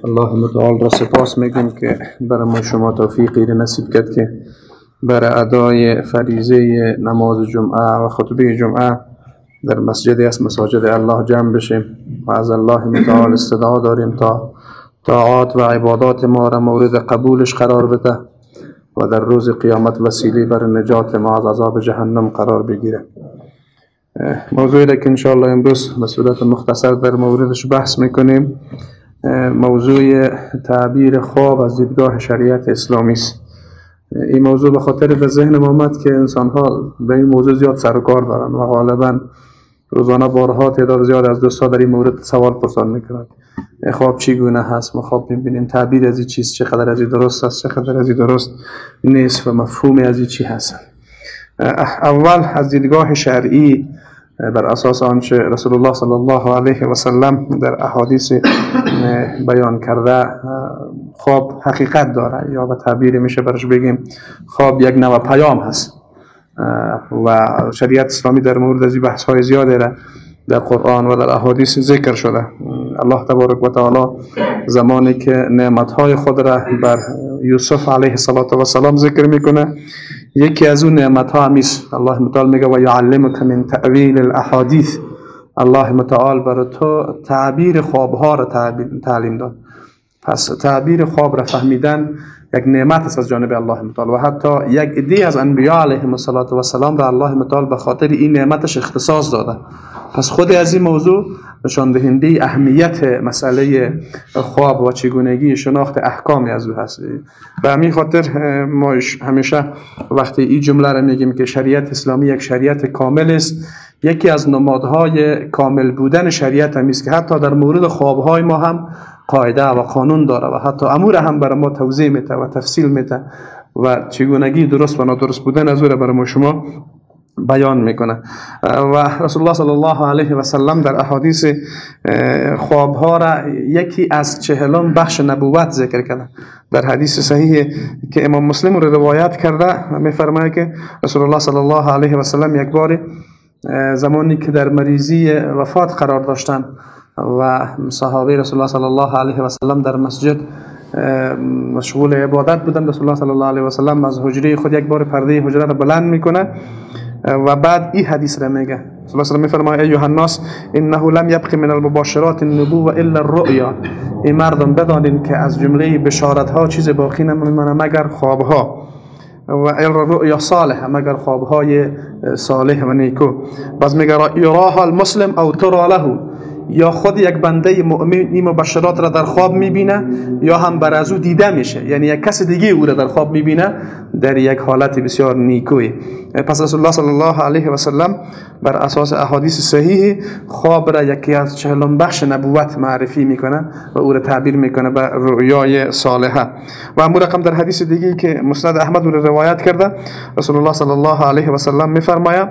الله متعال را سپاس میگیم که برای ما شما توفیقی را نصیب کرد که برای ادای فریضه نماز جمعه و خطبه جمعه در مسجدی از مساجد الله جمع بشیم و از الله متعال استدعا داریم تا طاعات و عبادات ما را مورد قبولش قرار بده و در روز قیامت وسیله بر نجات ما از عذاب جهنم قرار بگیره. موضوعی را که انشاءالله امروز به صورت مختصر در موردش بحث میکنیم موضوع تعبیر خواب از دیدگاه شریعت اسلامی است. این موضوع به خاطر به ذهن ما آمد که انسان‌ها به این موضوع زیاد سر و کار دارن و غالبا روزانه بارها تعداد زیاد از دوستان در این مورد سوال پرسان میکنند خواب چگونه هست، ما خواب میبینیم، تعبیر از این چیست، چقدر از این درست است، چقدر از این درست نیست و مفهوم از این چی هست. اول از دیدگاه شرعی بر اساس آنچه رسول الله صلی الله علیه و سلم در احادیث بیان کرده خواب حقیقت داره یا به تعبیر میشه برش بگیم خواب یک نوع پیام هست و شریعت اسلامی در مورد از این بحث های زیاده را در قرآن و در احادیث ذکر شده. الله تبارک و تعالی زمانی که نعمت های خود را بر یوسف علیه السلام ذکر میکنه یکی از اون نعمت ها همیست. الله متعال میگه و یعلمک من تأویل الاحادیث، الله متعال برای تو تعبیر خواب ها را تعلیم داد. پس تعبیر خواب را فهمیدن یک نعمت است از جانب الله متعال و حتی یک عده از انبیاء علیهم السلام را الله متعال به خاطر این نعمتش اختصاص داده. پس خود از این موضوع نشان دهنده اهمیت مسئله خواب و چگونگی شناخت احکامی از او هست. به همین خاطر ما همیشه وقتی این جمله را میگیم که شریعت اسلامی یک شریعت کامل است، یکی از نمادهای کامل بودن شریعت هم است که حتی در مورد خوابهای ما هم قاعده و قانون داره و حتی امور هم برای ما توضیح میده و تفصیل میده و چگونگی درست و نادرست بودن از او را برای ما شما بیان میکنه. و رسول الله صلی الله علیه و سلم در احادیث خوابها را یکی از 40 بخش نبوت ذکر کرده. در حدیث صحیح که امام مسلم رو روایت کرده میفرماید که رسول الله صلی الله علیه و سلم یک بار زمانی که در مریضی وفات قرار داشتن و صحابه رسول الله صلی الله علیه و سلم در مسجد مشغول عبادت بودن، رسول الله صلی الله علیه و سلم از حجره خود یک بار پرده حجره را بلند میکنه و بعد این حدیث را میگه. رسول الله میفرماید ایها الناس انه لم یبق من المباشرات النبوة الا الرؤیا، این مردم بدانید که از جمله بشارت ها چیز باقی نمیمونه مگر خواب ها و الا الرؤیا صالح، مگر خواب های صالح و نیکو. باز میگه یراها المسلم او ترى له، یا خود یک بنده مؤمن این مبشرات را در خواب میبینه یا هم بر از او دیده میشه، یعنی یک کس دیگه او را در خواب میبینه در یک حالت بسیار نیکوی. پس رسول الله صلی الله علیه و سلم بر اساس احادیث صحیح خواب را یکی از 40 بخش نبوت معرفی میکنه و او را تعبیر میکنه به رؤیای صالحه. و امور رقم در حدیث دیگه که مسند احمد رو روایت کرده رسول الله صلی الله علیه و سلم میفرماید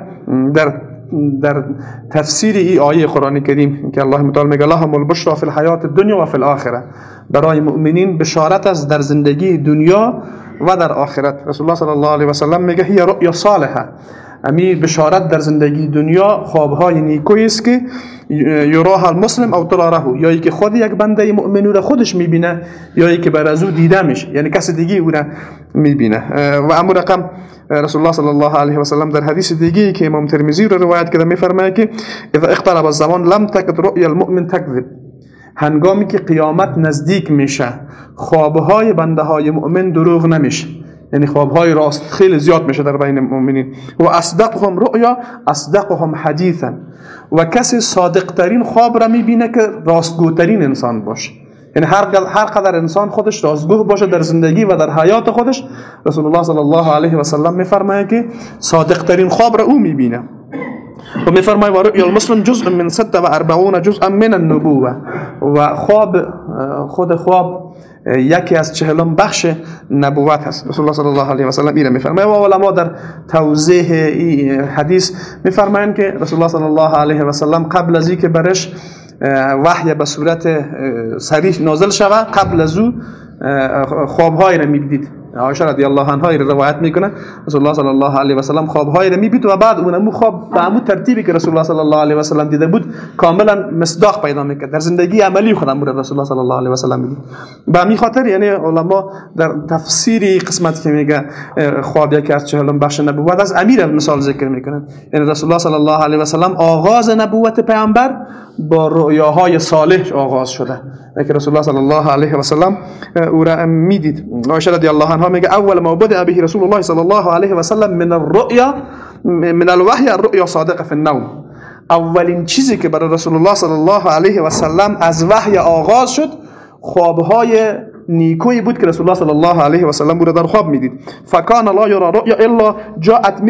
در تفسیر این آیه قرآن کریم که الله متعال میگه لهم البشرا فی الحیات الدنیا و فی الاخره، برای مؤمنین بشارت است در زندگی دنیا و در آخرت. رسول الله صلی الله علیه و سلم میگه هی رؤیا صالحه، امی بشارت در زندگی دنیا خوابهای نیکویی است که یراها المسلم او تراه، یا ای که خود یک بنده مؤمن را خودش میبینه یا ای که بر از او دیده میشه، یعنی کس دیگه او را میبینه. و اما رقم رسول الله صلی الله علیه و سلم در حدیث دیگه که امام ترمذی رو روایت کرده میفرماید که اذا اقترب الزمان لم تکد رؤیا المؤمن تکذب، هنگامی که قیامت نزدیک میشه خوابهای بنده های مؤمن دروغ نمیشه، یعنی خوابهای راست خیلی زیاد میشه در بین مؤمنین. و اصدقهم رؤیا اصدقهم حدیثا، و کسی صادق ترین خواب را میبینه که راستگوترین انسان باشه، یعنی هر قدر انسان خودش راستگو باشه در زندگی و در حیات خودش، رسول الله صلی الله علیه و سلم میفرماید که صادق ترین خواب را او میبینه. و میفرماید و رؤیا المسلم جزء من 46 جزءا من النبوة، و خود خواب یکی از 40 بخش نبوت هست. رسول الله صلی الله علیه و سلم این میفرماید. و علما در توضیح این حدیث میفرمایند که رسول الله صلی الله علیه و سلم قبل از اینکه برش وحی به صورت صریح نازل شود قبل از او خوابهایی را میدید عایشه رضی الله عنها روایت میکنه رسول الله صلی الله علیه و سلم خواب‌های را می‌دید و بعد اون خواب به همون ترتیبی که رسول الله صلی الله علیه و سلم دیده بود کاملا مصداق پیدا میکرد در زندگی عملی خودم بود رسول الله صلی الله علیه و سلم می‌دید. به همین خاطر یعنی علما در تفسیری قسمت که میگه خواب یکی از 40 بخش نبوت از امیر مثال ذکر میکنن. یعنی رسول الله صلی الله علیه و سلم آغاز نبوت پیامبر با رؤیاهای صالح آغاز شده که رسول الله صلی الله علیه و سلم او را میدید. عایشه رضی الله عنها میگه اول ما بدأ به رسول الله صلی الله علیه و سلم من الرؤیا من الوحی الرؤیا صادقه فی النوم. اولین چیزی که برای رسول الله صلی الله علیه و سلم از وحی آغاز شد خوابهای نیکویی بود که رسول الله صلی الله علیه و سلم او را در خواب میدید. فکان لا یرى رؤیا الا جاءت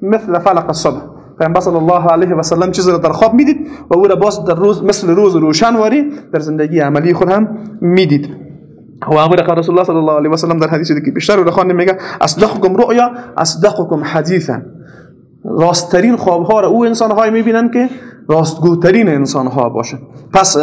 مثل فلق الصبح. پیامبر صلی الله علیه و سلم چیزی را در خواب میدید و او را باز در روز مثل روز روشنواری در زندگی عملی خود هم میدید. و امر رسول الله صلی الله علیه و سلم در حدیثی که بیشتر او خوانده میگه اصدقکم رؤیا اصدقکم حدیثا. راستترین خوابها را او انسان‌های می‌بینند که راستگوترین انسان‌ها باشند. پس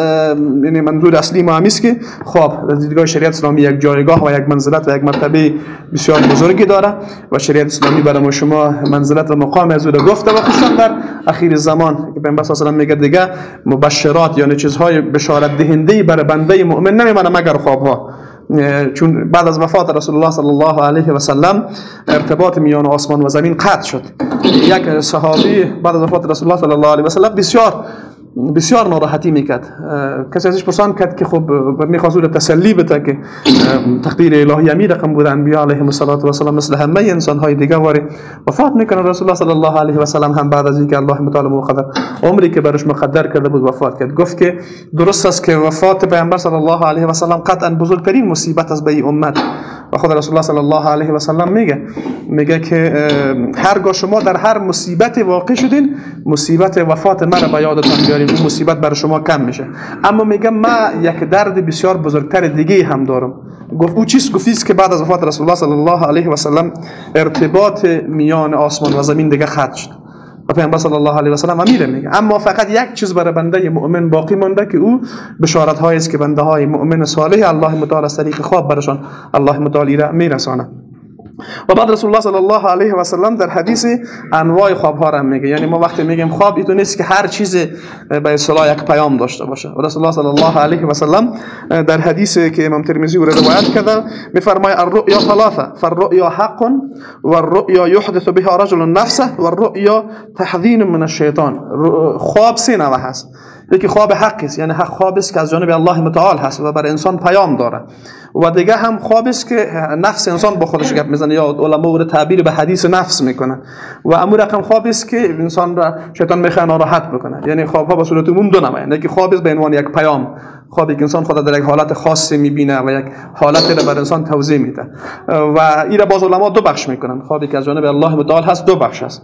یعنی منظور اصلی ما همیست که خواب در دیدگاه شریعت اسلامی یک جایگاه و یک منزلت و یک مرتبه بسیار بزرگی داره و شریعت اسلامی برای شما منزلت و مقام از او را گفته و خصوصا در اخیر زمان که پیامبر صلی الله علیه و آله میگه دیگه مبشرات یعنی چیزهای بشارت دهنده برای بنده مؤمن نمیمونه مگر خوابها. چون بعد از وفات رسول الله صلی الله علیه و سلم ارتباط میان آسمان و زمین قطع شد. یک صحابی بعد از وفات رسول الله صلی الله علیه و سلم بسیار ناراحتی میکرد. کسی ازش پرسان کرد که خب میخواست او تسلی بده که تقدیر الهی امیر رقم بود انبیا علیهم السلام مثل همه انسان های دیگه واره وفات میکنه. رسول الله صلی الله علیه و سلم هم بعد از اینکه الله متعال مقدر عمری که برش مقدر کرده بود وفات کرد. گفت که درست است که وفات پیامبر صلی الله علیه و سلم قطعا بزرگترین مصیبت است به امت و خود رسول الله صلی الله علیه و سلم میگه که هرگاه شما در هر مصیبت واقع شدین مصیبت وفات مرا به یادتان بیارین اون مصیبت برای شما کم میشه. اما میگه من یک درد بسیار بزرگتر دیگه هم دارم. گفت او چیست؟ گفتیست که بعد از وفات رسول الله صلی الله علیه و سلم ارتباط میان آسمان و زمین دیگه قطع شد و پیامبر صلی الله علیه و سلم امیر میگه اما فقط یک چیز برای بنده مؤمن باقی مونده که او بشارت هایی است که بنده های مؤمن صالح الله متعال از طریق خواب برشان الله متعال را میرسانه. و بعد رسول الله صلی الله علیه و سلم در حدیث انواع خواب ها را میگه. یعنی ما وقتی میگیم خواب اینو نیست که هر چیز به اصطلاح یک پیام داشته باشه. و رسول الله صلی الله علیه و سلم در حدیثی که امام ترمذی او روایت کرده میفرماید الرؤیا ثلاثه فالرؤیا حق والرؤیا يحدث بها رجل نفسه والرؤیا تحذين من الشیطان. خواب سه نوع هست. یکی خواب حق است یعنی حق خواب است که از جانب الله متعال هست و بر انسان پیام داره و دیگه هم خواب است که نفس انسان با خودش گپ میزنه یا علما او تعبیر به حدیث نفس میکنه و امور رقم خواب است که انسان را شیطان میخواد ناراحت بکنه. یعنی خواب ها به صورت عموم دو نوعه. یکی خواب است به عنوان یک پیام خوابی که انسان خود در یک حالت خاصی میبینه و یک حالت را بر انسان توضیح میده و این را باز علما دو بخش میکنن. خوابی که از جانب الله متعال هست دو بخش است.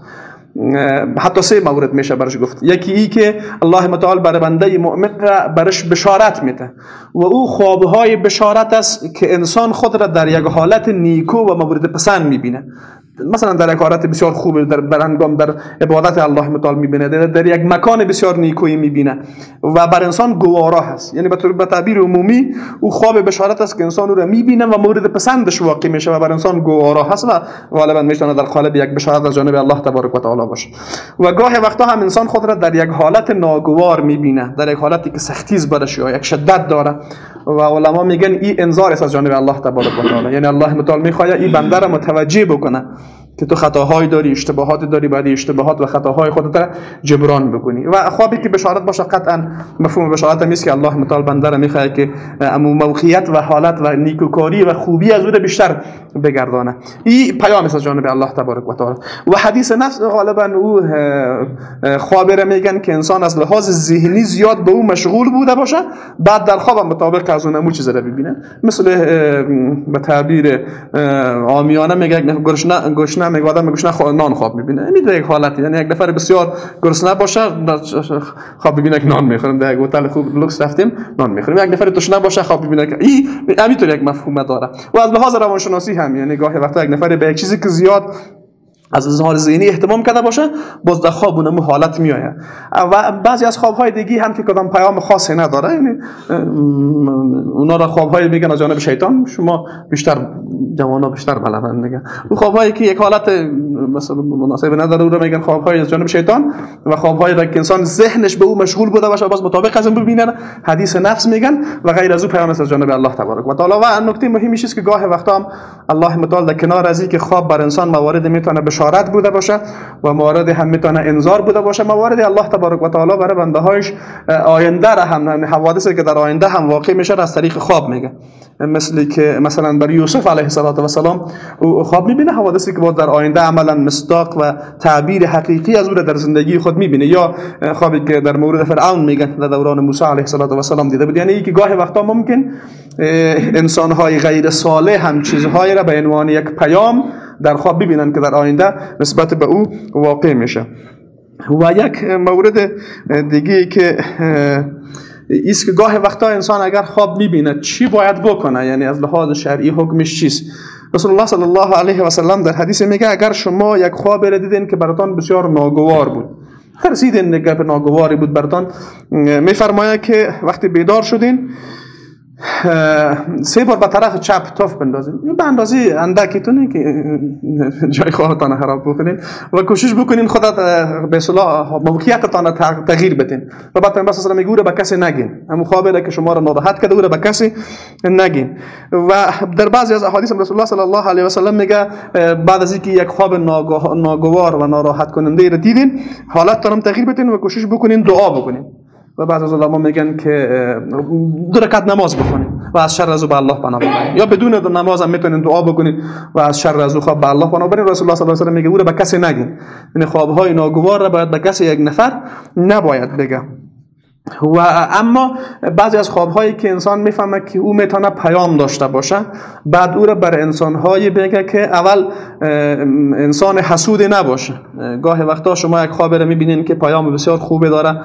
حتی سه مورد میشه برش گفت. یکی ای که الله متعال برای بنده مؤمن برش بشارت میده و او خوابهای بشارت است که انسان خود را در یک حالت نیکو و مورد پسند میبینه. مثلا در یک حالت بسیار خوب در هنگام در عبادت الله متعال میبینه در یک مکان بسیار نیکویی میبینه و بر انسان گوارا هست. یعنی به تعبیر عمومی او خواب بشارت است که انسان او را میبینه و مورد پسندش واقع میشه و بر انسان گوارا هست و غالبا میتونه در قالب یک بشارت از جانب الله تبارک و تعالی باشه. و گاهی وقتا هم انسان خود را در یک حالت ناگوار میبینه در یک حالتی که سختیز برش یا یک شدت داره و علما میگن این انذار است از جانب الله تبارک و تعالی. یعنی الله متعال میخواد این بنده را متوجه بکنه که تو خطاهایی داری اشتباهات داری بعد اشتباهات و خطاهای خودت را جبران بکنی. و خوابی که بشارت باشه قطعا مفهوم بشارت هم است که الله متعال بنده را میخواد که موقعیت و حالت و نیکوکاری و خوبی از او بیشتر بگردانه. این پیام است از جانب الله تبارک و تعالی. و حدیث نفس غالبا او خواب را میگن که انسان از لحاظ ذهنی زیاد به او مشغول بوده باشه بعد در خواب مطابق از اون چیز را ببینه. مثل به تعبیر عامیانه میگه گشنه میگه آدم گشنه نان خواب میبینه. میده یک حالتی. یعنی یک نفر بسیار گرسنه باشه خواب ببینه که نان میخوریم در یک هتل خوب لوکس رفتیم نان میخوریم. یک نفر تشنه باشه خواب ببینه که این همینطور یک مفهوم داره. و از لحاظ روانشناسی هم یعنی گاهی وقتا یک نفر به یک چیزی که زیاد از اظهار ذهنی اهتمام کرده باشه، باز در خواب اونم حالت میآید. و بعضی از خوابهای دیگه هم که کدام پیام خاصی نداره، یعنی اونا را خوابهای میگن از جانب شیطان، شما بیشتر جوانا بیشتر بلدن میگن. اون خوابهایی که یک حالت مثلا مناسب نداره، او را میگن خوابهای از جانب شیطان. و خوابهایی را که انسان ذهنش به او مشغول بوده باشه، باز مطابق از اون ببینه، حدیث نفس میگن و غیر از او پیام از جانب الله تبارک و تعالی. و نکته مهمی است که گاه وقتا هم الله متعال در کنار از اینکه خواب بر انسان موارد میتونه بشارت بوده باشه و موارد هم میتونه انذار بوده باشه، موارد الله تبارک و تعالی برای بنده هاش آینده را هم، حوادثی که در آینده هم واقع میشه از طریق خواب میگه. مثل که مثلا برای یوسف علیه السلام او خواب میبینه، حوادثی که در آینده عملا مصداق و تعبیر حقیقی از او را در زندگی خود میبینه. یا خوابی که در مورد فرعون میگن در دوران موسی علیه السلام دیده بود. یعنی که گاهی وقتا ممکن انسان های غیر صالح هم چیزهایی را به عنوان یک پیام در خواب ببینن که در آینده نسبت به او واقع میشه. و یک مورد دیگه که ایست که گاهی وقتا انسان اگر خواب میبینه چی باید بکنه، یعنی از لحاظ شرعی حکمش چیست. رسول الله صلی الله علیه و سلم در حدیث میگه اگر شما یک خواب را دیدین که براتون بسیار ناگوار بود، ترسیدین گپ ناگواری بود براتون، میفرماید که وقتی بیدار شدین 3 بار به طرف چپ تاف بندازین، به اندازه اندکتونه که جای خودتان خراب بکنین و کوشش بکنین خودت به اصطلاح موقعیتتان تغییر بدین. و بعد پیامبر صلی الله علیه و آله به کسی نگین، همون خوابی که شما را ناراحت کرده او را به کسی نگین. و در بعضی از احادیث رسول الله صلی الله علیه و سلم میگه بعد از اینکه یک خواب ناگوار و ناراحت کننده را دیدین، حالتتان تغییر بدین و کوشش بکنین دعا بکنین. و بعض از علما میگن که 2 رکعت نماز بخونید و از شر از او به الله پناه ببرید، یا بدون نماز هم میتونید دعا بکنید و از شر از او خواب به الله پناه ببرید. رسول الله صلی الله علیه و آله میگه او را به کسی نگین، یعنی خوابهای ناگوار را باید به کسی یک نفر نباید بگه. و اما بعضی از خوابهایی که انسان میفهمه که او میتونه پیام داشته باشه، بعد او را بر انسانهایی بگه که اول انسان حسود نباشه. گاهی وقتا شما یک خواب را میبینین که پیام بسیار خوبی داره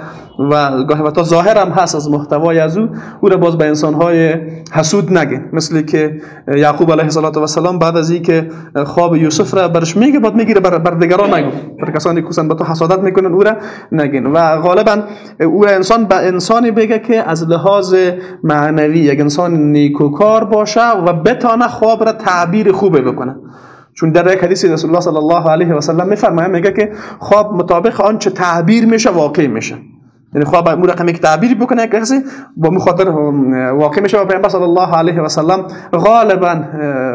و گاهی وقتا ظاهر هم هست از محتوای از او را باز به انسانهای حسود نگین. مثل که یعقوب علیه السلام بعد از اینکه خواب یوسف را برش میگه، بعد میگیره بر دیگران نگو، بر کسانی که به تو حسادت میکنن او را نگین. و غالبا او انسان به انسانی بگه که از لحاظ معنوی یک انسان نیکوکار باشه و بتانه خواب را تعبیر خوبه بکنه. چون در یک حدیث رسول الله صلی الله علیه و سلم میفرماید، میگه که خواب مطابق آنچه تعبیر میشه واقع میشه. یعنی خواب اون رقمی که تعبیر بکنه یک کسی با مخاطر واقع میشه. و پیامبر صلی الله علیه و سلم غالبا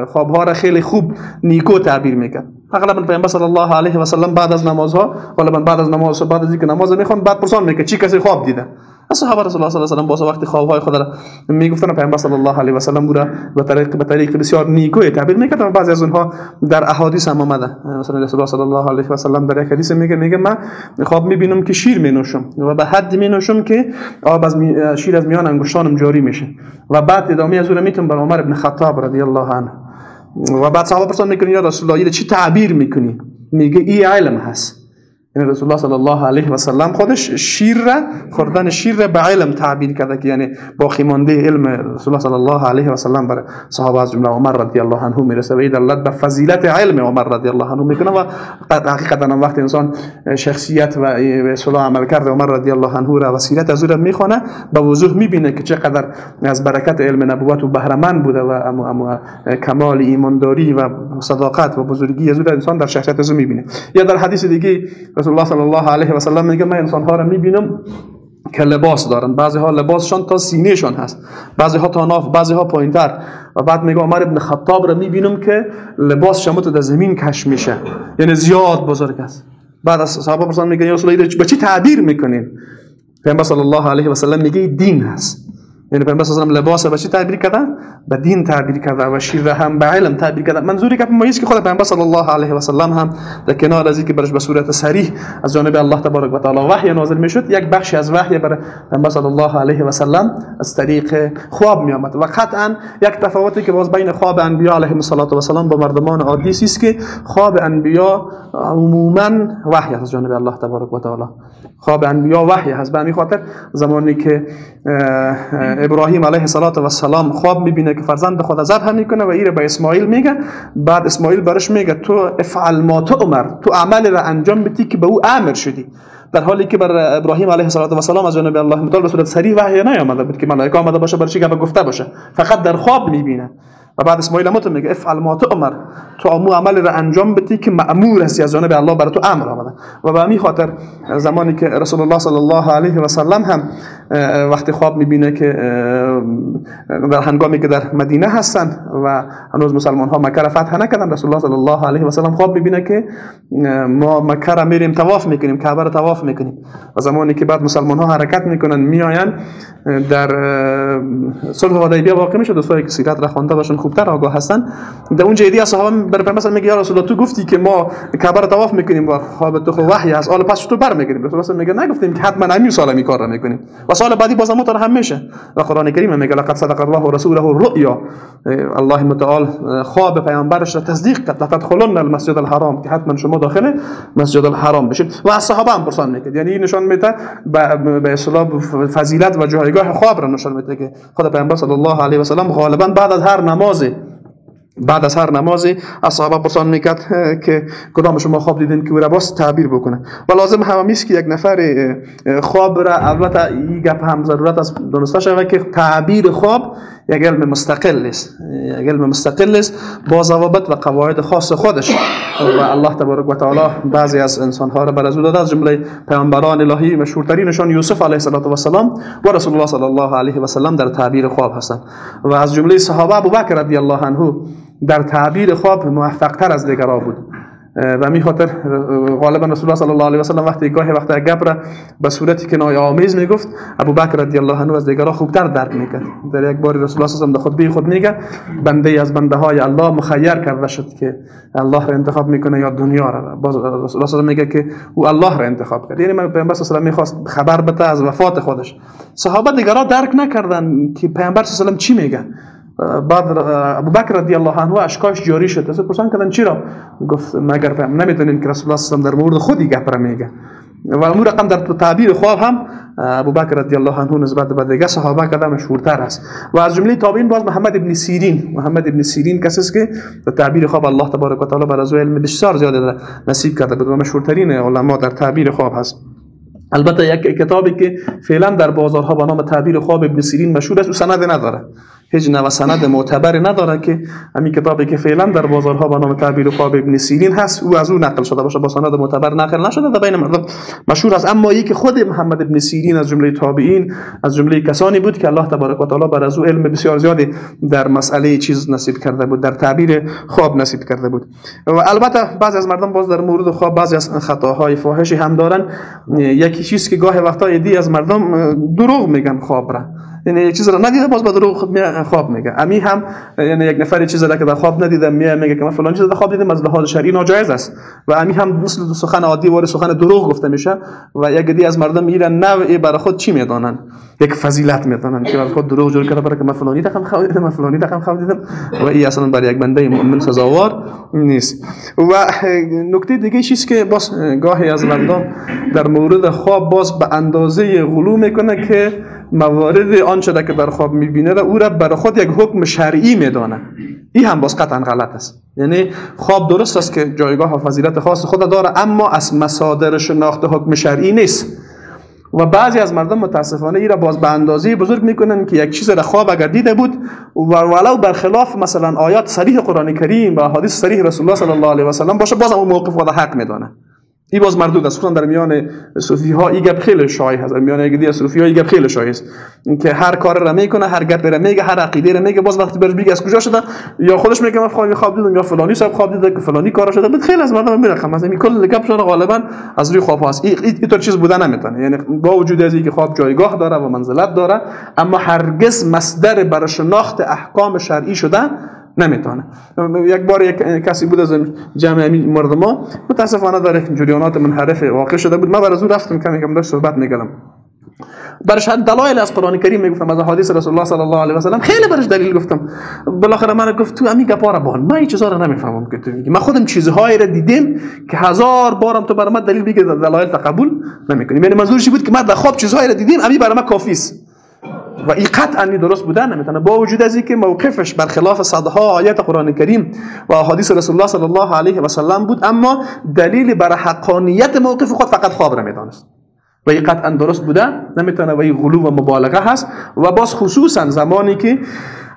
خوابها را خیلی خوب نیکو تعبیر میکرد. غالبا پیامبر صلی الله علیه و سلم بعد از نمازها، غالبا بعد از نماز، بعد از اینکه نماز میخوند، بعد پرسان میکرد چی کسی خواب دیده. صحابه رسول الله صلی الله علیه و سلم وقتی خوابهای خود را میگفتن، پیامبر صلی الله علیه و سلم او را به طریق بسیار نیکو تعبیر میکرد. و بعضی از اونها در احادیث هم آمده. مثلا رسول الله صلی الله علیه و سلم در یک حدیث میگه من خواب میبینم که شیر مینوشم و به حد مینوشم که آب از شیر از میان انگشتانم جاری میشه. و بعد ادامه از او را میتونم بر عمر ابن خطاب رضی الله عنه. و بعد صحابه پرسان میکنن یا رسول الله چی تعبیر میکنی؟ میگه این علم هست. یعنی رسول الله صلی الله علیه و سلم خودش خوردن شیر را به علم تعبیر کرده که یعنی باقی مانده علم رسول الله صلی الله علیه و سلم برای صحابه از جمله عمر رضی الله عنه میرسه و این دلالت به فضیلت علم عمر رضی الله عنه میکنه. و حقیقتا وقت انسان شخصیت و اصلاح عمل کرده عمر رضی الله عنه را و سیرت از او را میخونه، به وضوح میبینه که چقدر از برکت علم نبوت و بهره مند بوده و اما کمال ایمانداری و صداقت و بزرگی از او را انسان در شخصیت از او میبینه. یا در حدیث دیگه رسول الله صلی الله علیه و سلم میگه من انسان‌ها را میبینم که لباس دارن، بعضی ها لباسشان تا سینه شان هست، بعضی ها تا ناف، بعضی ها پایینتر. و بعد میگه عمر ابن خطاب را میبینم که لباس شما تا در زمین کش میشه، یعنی زیاد بزرگ است. بعد از صحابه پرسان میگه یا رسول الله به چی تعبیر میکنین؟ پیامبر صلی الله علیه و سلم میگه دین هست. یعنی پیامبر صلی الله علیه و لباس به چی تعبیر کرده؟ به دین تعبیر کرده و شیر هم به علم تعبیر کرده. منظوری که ما است که خود پیامبر صلی الله علیه و سلم هم در کنار از اینکه برش به صورت صریح از جانب الله تبارک و تعالی وحی نازل میشد، یک بخشی از وحی بر پیامبر صلی الله علیه و سلم از طریق خواب می آمد. و قطعا یک تفاوتی که باز بین خواب انبیا علیهم السلام با مردمان عادی است که خواب انبیا عموما وحی از جانب الله تبارک و تعالی. خواب انبیا وحی هست. به همین خاطر زمانی که ابراهیم علیه السلام خواب میبینه که فرزند خود ذبح میکنه و این به اسماعیل میگه. بعد اسماعیل برش میگه تو افعل ما تؤمر، تو عمل را انجام بدی که به او امر شدی، در حالی که بر ابراهیم علیه السلام از جانب الله متعال به صورت صریح وحی نیامده بود که ملائکه آمده باشه برای چی گفته باشه، فقط در خواب میبینه. و بعد اسماعیل هم میگه افعل ما تؤمر، تو عمل را انجام بدی که مأمور هستی از جانب الله برای تو امر آمده. و به همین خاطر زمانی که رسول الله صلی الله علیه و سلم هم وقتی خواب میبینه که در هنگامی که در مدینه هستن و هنوز مسلمان ها مکه را فتح نکردن، رسول الله صلی الله علیه و سلم خواب میبینه که ما مکه را میریم طواف میکنیم، کعبه را طواف میکنیم. و زمانی که بعد مسلمان ها حرکت میکنن میآین در صلح حدیبیه واقع میشه، دوستایی که سیرت را خوانده باشن خوبتر آگاه هستن، در اونجا ایدی از صحابه بر پیامبر میگه یا رسول الله تو گفتی که ما کعبه را طواف میکنیم و خواب تو وحی از آل پس تو برمیگردیم. رسول الله میگه نگفتیم که حتما همین سال می کار را میکنیم و سال بعدی باز هم هم میشه. و قرآن کریم میگه لقد صدق الله رسوله الرؤیا، الله متعال خواب پیامبرش را تصدیق کرد، لتدخلن المسجد الحرام، که حتما شما داخل مسجد الحرام بشید. و از صحابه هم پرسان میکرد، یعنی نشان میده به اصطلاح فضیلت و جایگاه خواب را نشان میده که خود پیامبر صلی الله علیه و سلم غالبا بعد از هر نمازی از صحابه پرسان میکرد که کدام شما خواب دیدین که او را باز تعبیر بکنه. و لازم هم است که یک نفر خواب را، البته این گپ هم ضرورت است دانسته شود که تعبیر خواب یک علم مستقل است با ضوابط و قواعد خاص خودش. و الله تبارک و تعالی بعضی از انسان ها را بر ازو داده، از جمله پیامبران الهی مشهورترینشان یوسف علیه السلام و رسول الله صلی الله علیه و سلم در تعبیر خواب هستند. و از جمله صحابه ابوبکر رضی الله عنه در تعبیر خواب موفق تر از دیگران بود. و همین خاطر غالبا رسول الله صلی الله علیه و سلم وقتی گپ را به صورتی کنایه آمیز میگفت، ابوبکر رضی الله عنه از دیگران خوبتر درک میکرد. در یک بار رسول الله صلی الله علیه و سلم در خطبه خود میگه بنده از بنده های الله مخیر کرده شد که الله را انتخاب میکنه یا دنیا را. باز رسول الله صلی الله علیه و سلم میگه که او الله را انتخاب کرد، یعنی پیامبر صلی الله علیه و سلم میخواست خبر بده از وفات خودش. صحابه دیگران درک نکردن که پیامبر صلی الله علیه و سلم چی میگه. بعد ابوبکر رضی الله عنه اشکاش جاری شد. از پرسان کردن چرا؟ گفت مگر نمیتونین که رسول الله صلی الله علیه و سلم در مورد خودی گپ میگه. و اون رقم در تعبیر خواب هم ابوبکر رضی الله عنه نسبت به دیگه صحابه کده مشهورتر است. و از جمله تابعین باز محمد ابن سیرین کسی است که در تعبیر خواب الله تبارک و تعالی بر از علم بسیار زیاد نصیب کرده بود و مشهورترین علما در تعبیر خواب هست. البته یک کتابی که فعلا در بازارها به نام تعبیر خواب ابن سیرین مشهور است، او سند نداره، هیچ نوع سند معتبر نداره که همین کتابی که فعلا در بازارها به نام تعبیر خواب ابن سیرین هست او از او نقل شده باشه، با سند معتبر نقل نشده، در بین مردم مشهور است. اما یکی خود محمد ابن سیرین از جمله تابعین، از جمله کسانی بود که الله تبارک و تعالی بر از او علم بسیار زیادی در مسئله چیز نصیب کرده بود، در تعبیر خواب نصیب کرده بود. و البته بعضی از مردم باز در مورد خواب بعضی از خطاهای فاحشی هم دارن. یکی چیز که گاه وقتا ایدی از مردم دروغ میگن خواب را، یعنی یک چیز را ندیده باز با دروغ خواب میگه. امی هم یعنی یک نفر چیز را که در خواب ندیده میگه که من فلان چیز در خواب دیدم، از لحاظ شرعی ناجایز است. و امی هم مثل سخن عادی و سخن دروغ گفته میشه. و یک دی از مردم ایران نوعی برای خود چی میدانن، یک فضیلت میدانن که برای خود دروغ جور کرده برای که من فلانی رقم خواب دیدم و این اصلا برای یک بنده مؤمن سزاوار نیست. و نکته دیگه چیزی که باز گاهی از مردم در مورد خواب باز به اندازه غلو میکنه که موارد آنچه که در خواب میبینه را او را برای خود یک حکم شرعی میدانه. این هم باز قطعا غلط است. یعنی خواب درست است که جایگاه و فضیلت خاص خود داره، اما از مصادر شناخت حکم شرعی نیست. و بعضی از مردم متاسفانه این را باز به اندازه بزرگ میکنن که یک چیز را خواب اگر دیده بود و ولو برخلاف مثلا آیات صریح قرآن کریم و احادیث صریح رسول الله صلی الله علیه و سلم باشه، باز اون موقف خود حق میدانه. این باز مردود است. خصوصا در میان صوفی ها این گپ خیلی شایع است. در میان یک دیگه صوفی ها این گپ خیلی شایع است که هر کار را میکنه، هر گپ را میگه، هر عقیده را میگه، باز وقتی برش میگه از کجا شده، یا خودش میگه من خواب دیدم، یا فلانی صاحب خواب دیده که فلانی کارا شده. بعد خیلی از مردم میرخم مثلا این کل گپشون غالبا از روی خواب هست. این طور چیز بوده نمیتونه. یعنی با وجود از اینکه خواب جایگاه داره و منزلت داره، اما هرگز مصدر برای شناخت احکام شرعی شده نمیتونه. یک بار یک کسی بود از جمع مردم متاسفانه در جریانات منحرف واقع شده بود. من برای رفتم کمی داشت صحبت میکردم، برش دلایل از قرآن کریم میگفتم، از احادیث رسول الله صلی الله علیه و سلم خیلی برش دلیل گفتم. بالاخره من گفت تو امی گپا را بان، من این چیزا را نمیفهمم که تو میگی. من خودم چیزهایی را دیدم که 1000 بارم تو برام دلیل میگی، دلایل قبول نمیکنی. یعنی منظورش بود که من در خواب چیزهایی را دیدم، امی برام کافی است. و این قطعا درست بودن نمیتونه، با وجود از اینکه موقفش برخلاف صدها آیات قرآن کریم و احادیث رسول الله صلی الله علیه و سلم بود، اما دلیل بر حقانیت موقف خود فقط خواب را میدانست و این قطعا درست بوده نمیتونه و این غلو و مبالغه هست. و باز خصوصا زمانی که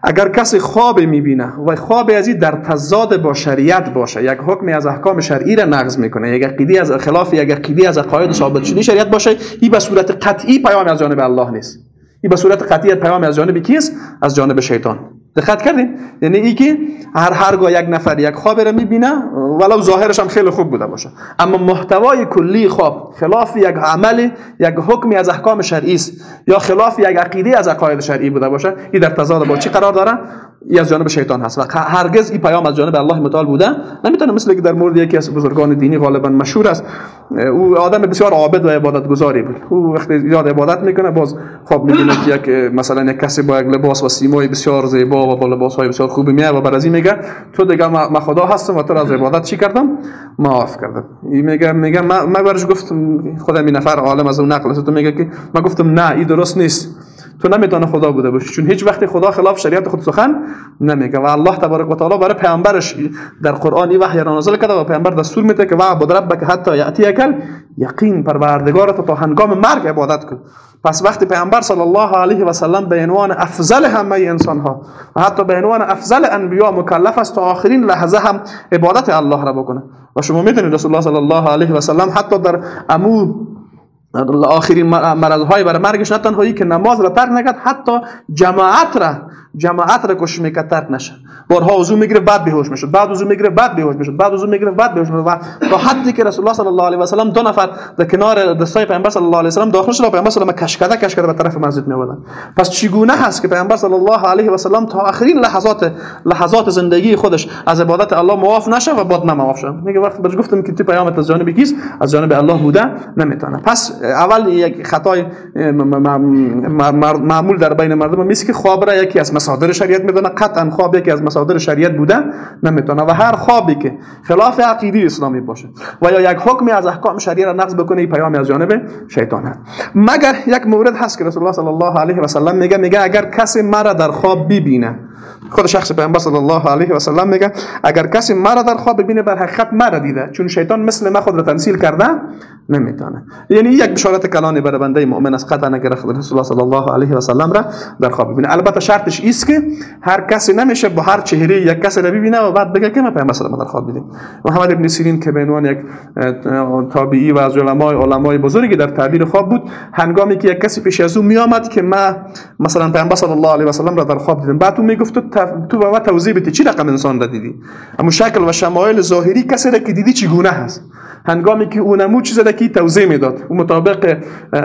اگر کسی خواب میبینه و خواب از این در تضاد با شریعت باشه، یک حکمی از احکام شرعی را نقض میکنه، یک عقیده از خلاف یک عقیده از عقاید ثابت شده شریعت باشه، این به صورت قطعی پیام از جانب الله نیست، این به صورت قطعی پیام از جانب کیست؟ از جانب شیطان. دقت کردین؟ یعنی این که هرگاه یک نفر یک خواب را میبینه ولو ظاهرش هم خیلی خوب بوده باشه، اما محتوای کلی خواب خلاف یک عمل، یک حکمی از احکام شرعی است یا خلاف یک عقیده از عقاید شرعی بوده باشه، این در تضاد با چی قرار داره؟ این از جانب شیطان هست و هرگز این پیام از جانب الله متعال بوده نمیتونه. مثل که در مورد یکی از بزرگان دینی غالبا مشهور است، او آدم بسیار عابد و عبادت گزاری بود، او وقتی زیاد عبادت میکنه باز خواب میبینه که یک مثلا یک کسی با یک لباس و سیمای بسیار زیبا و با لباس های بسیار خوبی میاد و بعد از این میگه تو دیگه من خدا هستم و تو از عبادت چی کردم؟ معاف کردم. این میگه من برش گفتم خدا می نفر عالم از اون نقل است، تو میگه که من گفتم نه این درست نیست، تو نمیتونه خدا بوده باشی، چون هیچ وقت خدا خلاف شریعت خود سخن نمیگه و الله تبارک و تعالی برای پیامبرش در قرآن وحی را نازل کرده و پیامبر دستور میده که وعبد ربک حتی یأتیک یقین، پروردگارت تا هنگام مرگ عبادت کن. پس وقتی پیامبر صلی الله علیه و سلم به عنوان افضل همه انسان ها و حتی به عنوان افضل انبیا مکلف است تا آخرین لحظه هم عبادت الله را بکنه و شما میدونید رسول الله صلی الله علیه و سلم حتی در آخرین مرضهای برای مرگش نه تنهایی که نماز را ترک نکرد، حتی جماعت را کش میکرد ترک نشه. بارها وضو میگیره بعد بیهوش میشد، بعد وضو میگیره بعد بیهوش میشد، بعد وضو میگیره بعد بیهوش میشد و تا حدی که رسول الله صلی الله علیه و سلم 2 نفر در کنار دستای پیامبر صلی الله علیه و سلم داخل شد و پیامبر صلی الله علیه و سلم کش کرده به طرف مسجد میآوردن. پس چگونه هست که پیامبر صلی الله علیه و سلم تا آخرین لحظات زندگی خودش از عبادت الله معاف نشه و بعد نمعاف شه؟ میگه وقتی بهش گفتم که تو پیامت از جانب کیست؟ از جانب الله بوده نمیتونه. پس اول یک خطای معمول در بین مردم میشه که خواب را یکی از مصادر شریعت میدونه. قطعا خواب یکی از مصادر شریعت بوده نمیتونه و هر خوابی که خلاف عقیده اسلامی باشه و یا یک حکمی از احکام شریعت را نقض بکنه، این پیامی از جانب شیطان هست. مگر یک مورد هست که رسول الله صلی الله علیه و سلم میگه اگر کسی مرا در خواب ببینه، خود شخص پیامبر صلی الله علیه و سلم میگه اگر کسی مرا در خواب ببینه بر حقیقت مرا دیده، چون شیطان مثل ما خود را تمثیل کرده نمیتونه. یعنی یک بشارت کلانی برای بنده مؤمن است قطعا اگر رسول الله صلی الله علیه و سلم را در خواب ببینه. البته شرطش است که هر کسی نمیشه با هر چهره یک کسی را ببینه و بعد بگه که من پیامبر صلی الله در خواب دیدم. محمد ابن سیرین که به عنوان یک تابعی و از علمای بزرگی در تعبیر خواب بود، هنگامی که یک کسی پیش از او می آمد که ما مثلا پیامبر صلی الله علیه و سلم را در خواب دیدم، بعد او میگفت تو به ما توضیح بده چی رقم انسان را دیدی، اما شکل و شمایل ظاهری کسی را که دیدی چگونه هست. هنگامی که اون نمود چیزی را که توضیح میداد و مطابق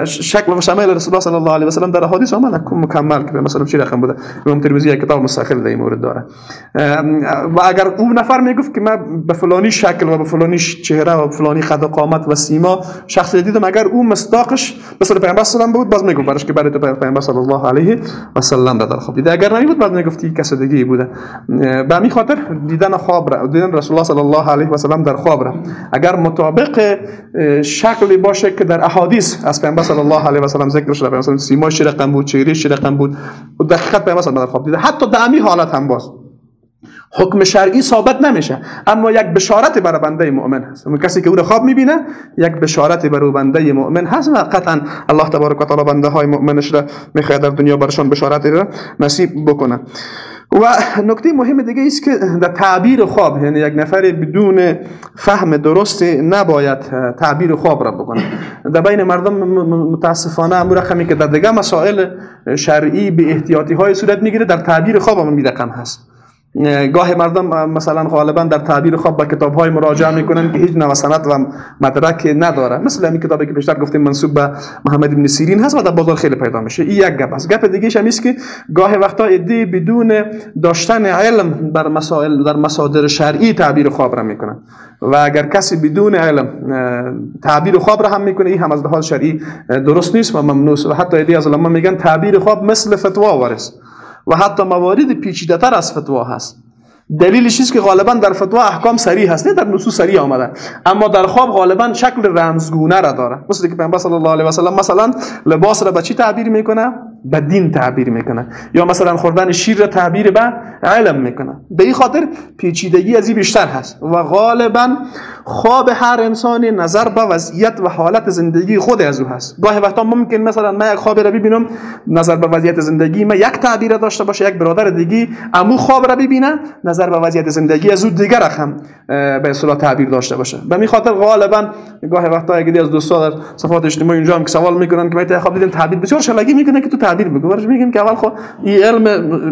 شکل و شمایل رسول الله صلی الله علیه و سلم در حدیث آمد مکمل که مثلا چی رقم بوده. امام ترمذی یک کتاب مستقل در این مورد داره و اگر اون نفر میگفت که من به فلانی شکل و به فلانی چهره و به فلانی قد و قامت و سیما شخص دیدم، اگر اون مصداقش مثل پیامبر صلی الله علیه و سلم بود باز میگفت برش که برای تو پیامبر صلی الله علیه و سلم در خواب دیده. اگر نمیبود باز میگفتی کس دیگه بوده. به همین خاطر دیدن خواب را، دیدن رسول الله صلی الله علیه و سلم در خواب را اگر مطابق شکلی باشه که در احادیث از پیامبر صلی الله علیه و سلم ذکر شده، مثلا سیماش رقم بود، چهرهش رقم بود و دقیقاً پیامبر صلی الله علیه و سلم در خواب دیده، حتی در همین حالت هم باز حکم شرعی ثابت نمیشه، اما یک بشارت برای بنده مؤمن هست. اون کسی که او را خواب میبینه یک بشارت برای بنده مؤمن هست و قطعا الله تبارک و تعالی بنده های مؤمنش را میخواد در دنیا برشان بشارت را نصیب بکنه. و نکته مهم دیگه است که در تعبیر خواب، یعنی یک نفر بدون فهم درست نباید تعبیر خواب را بکنه. در بین مردم متاسفانه امور رقمی که در دیگه مسائل شرعی به احتیاطی های صورت میگیره، در تعبیر خواب هم رقم هست. گاهی مردم مثلا غالبا در تعبیر خواب با کتاب‌های مراجعه میکنن که هیچ نوع سند و مدرک نداره، مثل همین کتابی که بیشتر گفتیم منسوب به محمد ابن سیرین هست و در بازار خیلی پیدا میشه. این یک گپ است. گپ دیگه هم است که گاهی وقتا ایده بدون داشتن علم بر مسائل در مصادر شرعی تعبیر خواب را میکنن و اگر کسی بدون علم تعبیر خواب را هم میکنه، این هم از لحاظ شرعی درست نیست و ممنوع است. و حتی ایده از علما میگن تعبیر خواب مثل فتوا وارث و حتی موارد پیچیده‌تر از فتوا هست. دلیلش است که غالبا در فتوا احکام صریح هست، نه در نصوص صریح آمده، اما در خواب غالبا شکل رمزگونه را داره. مثل که پیامبر صلی الله علیه و سلم مثلا لباس را به چی تعبیر میکنه؟ به دین تعبیر میکنه، یا مثلا خوردن شیر را تعبیر به علم میکنه. به این خاطر پیچیدگی از این بیشتر هست و غالبا خواب هر انسانی نظر به وضعیت و حالت زندگی خود از او هست. گاهی وقتا ممکن مثلا من یک خواب را ببینم نظر به وضعیت زندگی من یک تعبیر داشته باشه، یک برادر دیگه امو خواب را ببینه نظر به وضعیت زندگی از او دیگر هم به اصطلاح تعبیر داشته باشه. به این خاطر غالبا گاهی وقتا اگه از دوستا در صفحات اجتماعی اینجا هم که سوال میکنن که من خواب دیدم تعبیر بسیار شلگی میکنه که تو تعبیر بگو. برش میگیم که اول خب این علم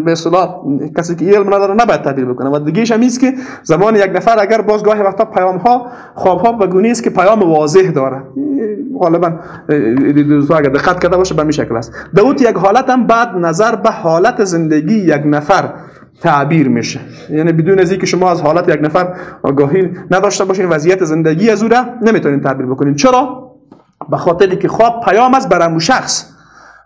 به اصطلاح کسی که علم نداره نباید تعبیر بکنه و دیگه‌ش هم است که زمان یک نفر اگر باز گاهی وقتا پیام ها خواب ها به گونه است که پیام واضح داره، غالبا دوستا اگر دقت کرده باشه به این شکل است. دوت یک حالت هم بعد نظر به حالت زندگی یک نفر تعبیر میشه، یعنی بدون از اینکه شما از حالت یک نفر آگاهی نداشته باشین وضعیت زندگی از او را نمیتونین تعبیر بکنین. چرا؟ به خاطری که خواب پیام است برای شخص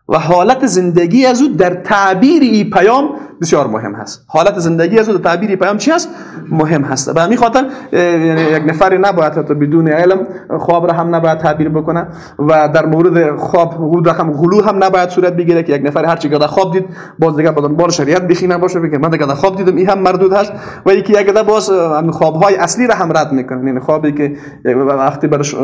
و حالت زندگی از او در تعبیر این پیام بسیار مهم هست. حالت زندگی از او در تعبیر این پیام چی است؟ مهم هست. به همین خاطر یعنی یک نفری نباید حتی بدون علم خواب را هم نباید تعبیر بکنه و در مورد خواب غلو هم نباید صورت بگیره که یک نفر هر چی که خواب دید باز دیگه بدون بار شریعت بخینه باشه بگه من دیگه خواب دیدم، این هم مردود هست. و یکی یک باز خواب‌های اصلی را هم رد میکنه، یعنی خوابی که وقتی برش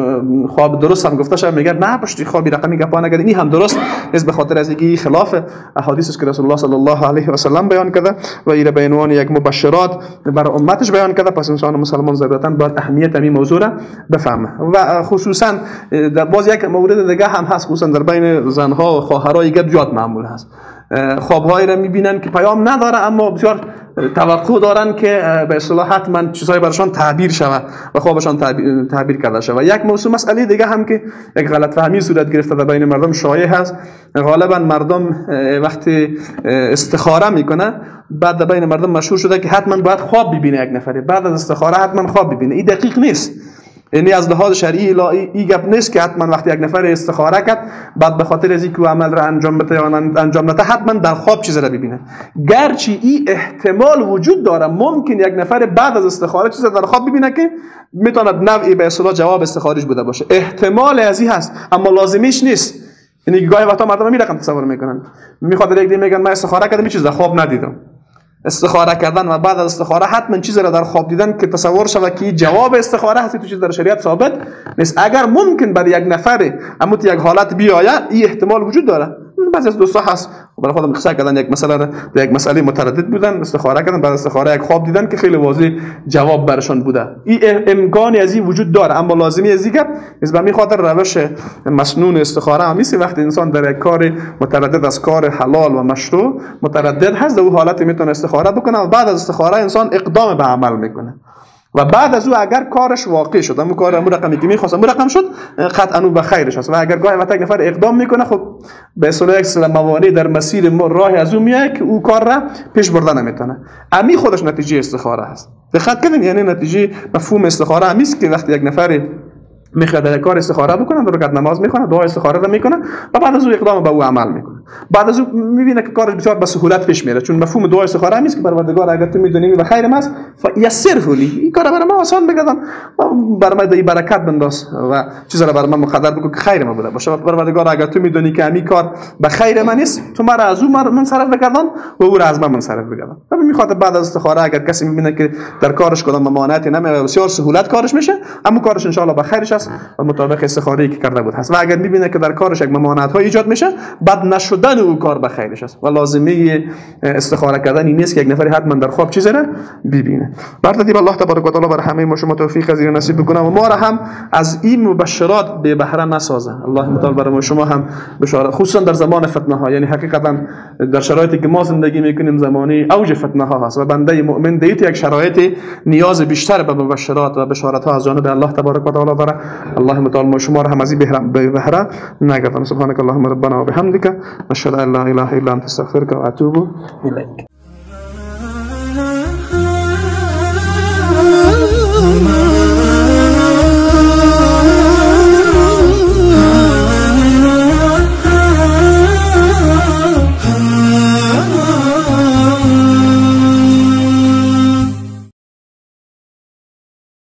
خواب درست هم گفته شد میگه نه پشت خوابی رقمی گپا نگه، این هم درست است به خاطر از اینکه خلاف احادیث است که رسول الله صلی الله علیه و سلم بیان کرده و این به عنوان یک مبشرات برای امتش بیان کرده. پس انسان مسلمان ضرورتاً باید اهمیت این موضوع را بفهمه. و خصوصا در باز یک مورد دیگه هم هست، خصوصا در بین زنها و خواهرای گپ زیاد معمول هست، خوابهایی را میبینن که پیام نداره اما بسیار توقع دارن که به اصطلاح حتما چیزهای برشان تعبیر شود و خوابشان تعبیر کرده شود. یک موضوع مسئله دیگه هم که یک غلط فهمی صورت گرفته در بین مردم شایع هست. غالبا مردم وقتی استخاره میکنه بعد در بین مردم مشهور شده که حتما باید خواب ببینه، یک نفری بعد از استخاره حتما خواب ببینه. این دقیق نیست، یعنی از لحاظ شرعی این گپ نیست که حتما وقتی یک نفر استخاره کرد بعد به خاطر از اینکه عمل را انجام بده یا انجام نده حتما در خواب چیز را ببینه. گرچه این احتمال وجود داره ممکن یک نفر بعد از استخاره چیز در خواب ببینه که میتواند نوعی به اصطلاح جواب استخارهش بوده باشه. احتمال از این هست اما لازمیش نیست. یعنی گاهی وقتا مردم این رقم تصور میکنن، میخواد یک دی میگن من استخاره کردم چیز در خواب ندیدم. استخاره کردن و بعد از استخاره حتما چیزی را در خواب دیدن که تصور شود که جواب استخاره هست، تو چیز در شریعت ثابت نیست. اگر ممکن برای یک نفر اما یک حالت بیاید این احتمال وجود داره. بعضی از دوستا هست برای خودم قصه کردن یک مسئله متردد بودن، استخاره کردن، بعد استخاره یک خواب دیدن که خیلی واضح جواب برشان بوده. این امکانی از این وجود داره اما لازمی از اینکه از به خاطر روش مسنون استخاره هم نیست. وقتی انسان در یک کار متردد از کار حلال و مشروع متردد هست در اون حالت میتونه استخاره بکنه و بعد از استخاره انسان اقدام به عمل میکنه و بعد از او اگر کارش واقع شد اون کار امور رقمی که می‌خواست امور رقم شد قطعا اون به خیرش است. و اگر گاهی وقت یک نفر اقدام میکنه خب به اصطلاح یک سری موانع در مسیر راه از او میاد که او کار را پیش بردن نمیتونه. امی خودش نتیجه استخاره است. دقت کنید، یعنی نتیجه مفهوم استخاره همی است که وقتی یک نفر میخواد در کار استخاره بکنه، در رکعت نماز میخونه، دعای استخاره را میکنه و بعد از او اقدام به او عمل میکنه. بعد از او میبینه که کارش بسیار به سهولت پیش میره، چون مفهوم دعای استخاره همی است که پروردگار اگر تو میدونی به خیرم است فیسره لی، این کار برای من آسان بگردن، برای من برکت بنداز و چیزا را برای من مقدر بکن که خیر من بوده باشه. پروردگار اگر تو میدونی که همین کار به خیر من است، تو مرا از او منصرف بگردان و او را از من منصرف بگردان. و میخواد بعد از استخاره اگر کسی میبینه که در کارش کدام ممانعتی نمیاد بسیار سهولت کارش میشه، اما کارش ان شاء الله به خیرش است و مطابق استخاره‌ای که کرده بود هست. و اگر میبینه که در کارش یک ممانعت ها ایجاد میشه، بد نشدن او کار به خیرش است و لازمه استخاره کردن این نیست که یک نفری حتما در خواب چیزی را ببینه. برتدی الله تبارک و تعالی بر همه ما شما توفیق از این نصیب بکنه و ما را هم از این مبشرات به بهره نسازه. الله متعال بر ما شما هم بشارت، خصوصا در زمان فتنه ها، یعنی حقیقتا در شرایطی که ما زندگی میکنیم زمانی اوج فتنه ها هست و بنده مؤمن دیت یک شرایط نیاز بیشتر به مبشرات و بشارت ها از جانب الله تبارک و تعالی داره. الله متعال ما شما را هم از این بهره نگردان. سبحانك اللهم ربنا وبحمدك نشهد ان لا اله الا انت استغفرك واتوب اليك.